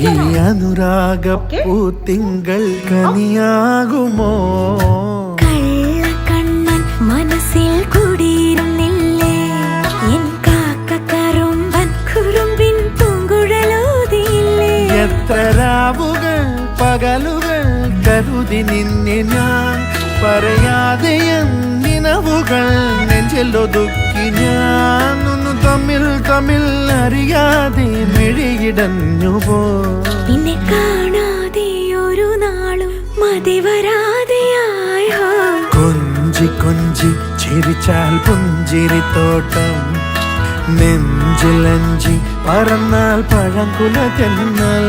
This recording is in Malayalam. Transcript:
ഈ അനുരാഗപ്പൂത്തിങ്കൾ കനിയാകുമോ? കള്ളക്കണ്ണൻ മനസ്സിൽ കുടിയിരുന്നില്ലേ? എൻ കാക്കക്കറുമ്പൻ കുറുമ്പിൻ പൂങ്കുഴലൂതിയില്ലേ? എത്ര രാവുകൾ പകലുകൾ കരുതി നിന്നെ ഞാൻ, പറയാതെ നിനവുകൾ നെഞ്ചിലൊതുക്കി ഞാൻ. ഒന്നു തമ്മിൽ തമ്മിൽ അറിയാതെ മിഴിയിടഞ്ഞു പോ. നിന്നെ കാണാതെ ഒരു നാളും മതി വരാതെയായോ? കൊഞ്ചി കൊഞ്ചി ചിരിച്ചാൽ പുഞ്ചിരിത്തോട്ടം, നെഞ്ചിലഞ്ചി പറന്നാൽ പഴംകുല തെന്നൽ.